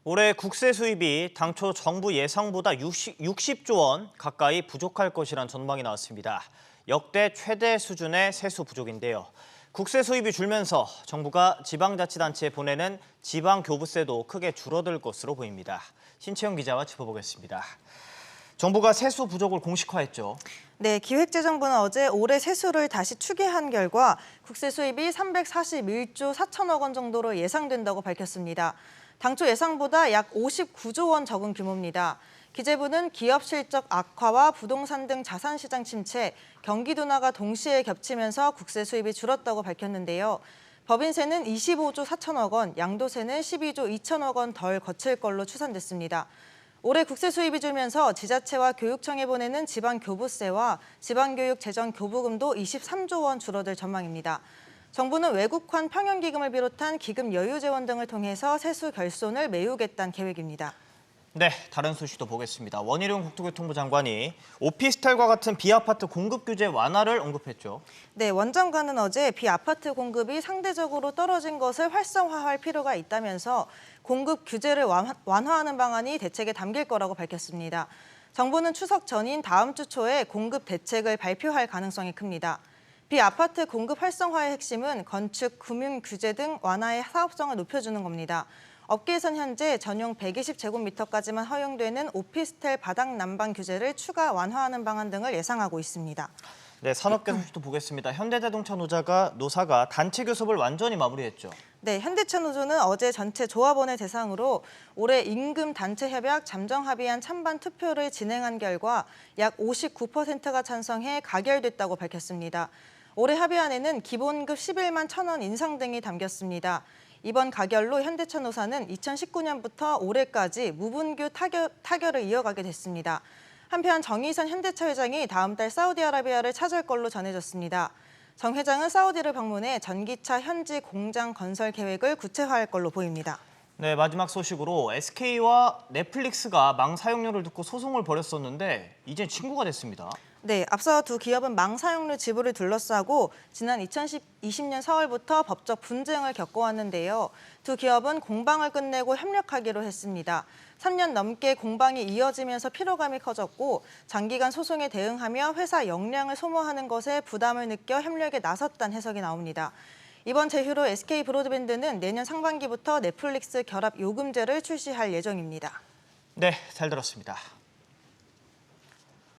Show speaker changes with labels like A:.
A: 올해 국세 수입이 당초 정부 예상보다 60조 원 가까이 부족할 것이란 전망이 나왔습니다. 역대 최대 수준의 세수 부족인데요. 국세 수입이 줄면서 정부가 지방자치단체에 보내는 지방교부세도 크게 줄어들 것으로 보입니다. 신채영 기자와 짚어보겠습니다. 정부가 세수 부족을 공식화했죠.
B: 네, 기획재정부는 어제 올해 세수를 다시 추계한 결과 국세 수입이 341조 4천억 원 정도로 예상된다고 밝혔습니다. 당초 예상보다 약 59조 원 적은 규모입니다. 기재부는 기업 실적 악화와 부동산 등 자산시장 침체, 경기 둔화가 동시에 겹치면서 국세 수입이 줄었다고 밝혔는데요. 법인세는 25조 4천억 원, 양도세는 12조 2천억 원 덜 거칠 걸로 추산됐습니다. 올해 국세 수입이 줄면서 지자체와 교육청에 보내는 지방교부세와 지방교육재정교부금도 23조 원 줄어들 전망입니다. 정부는 외국환 평형기금을 비롯한 기금 여유재원 등을 통해서 세수 결손을 메우겠다는 계획입니다.
A: 네, 다른 소식도 보겠습니다. 원희룡 국토교통부 장관이 오피스텔과 같은 비아파트 공급 규제 완화를 언급했죠.
B: 네, 원 장관은 어제 비아파트 공급이 상대적으로 떨어진 것을 활성화할 필요가 있다면서 공급 규제를 완화하는 방안이 대책에 담길 거라고 밝혔습니다. 정부는 추석 전인 다음 주 초에 공급 대책을 발표할 가능성이 큽니다. 비아파트 공급 활성화의 핵심은 건축, 금융 규제 등 완화의 사업성을 높여주는 겁니다. 업계에선 현재 전용 120제곱미터까지만 허용되는 오피스텔 바닥 난방 규제를 추가 완화하는 방안 등을 예상하고 있습니다.
A: 네, 산업계 소식도 보겠습니다. 현대자동차 노사가 단체 교섭을 완전히 마무리했죠.
B: 네, 현대차 노조는 어제 전체 조합원을 대상으로 올해 임금 단체 협약 잠정 합의안 찬반 투표를 진행한 결과 약 59%가 찬성해 가결됐다고 밝혔습니다. 올해 합의안에는 기본급 11만 1,000원 인상 등이 담겼습니다. 이번 가결로 현대차 노사는 2019년부터 올해까지 무분규 타결을 이어가게 됐습니다. 한편 정의선 현대차 회장이 다음 달 사우디아라비아를 찾을 걸로 전해졌습니다. 정 회장은 사우디를 방문해 전기차 현지 공장 건설 계획을 구체화할 걸로 보입니다.
A: 네, 마지막 소식으로 SK와 넷플릭스가 망 사용료를 듣고 소송을 벌였었는데 이젠 친구가 됐습니다.
B: 네, 앞서 두 기업은 망 사용료 지불을 둘러싸고 지난 2020년 4월부터 법적 분쟁을 겪어왔는데요. 두 기업은 공방을 끝내고 협력하기로 했습니다. 3년 넘게 공방이 이어지면서 피로감이 커졌고 장기간 소송에 대응하며 회사 역량을 소모하는 것에 부담을 느껴 협력에 나섰다는 해석이 나옵니다. 이번 제휴로 SK 브로드밴드는 내년 상반기부터 넷플릭스 결합 요금제를 출시할 예정입니다.
A: 네, 잘 들었습니다.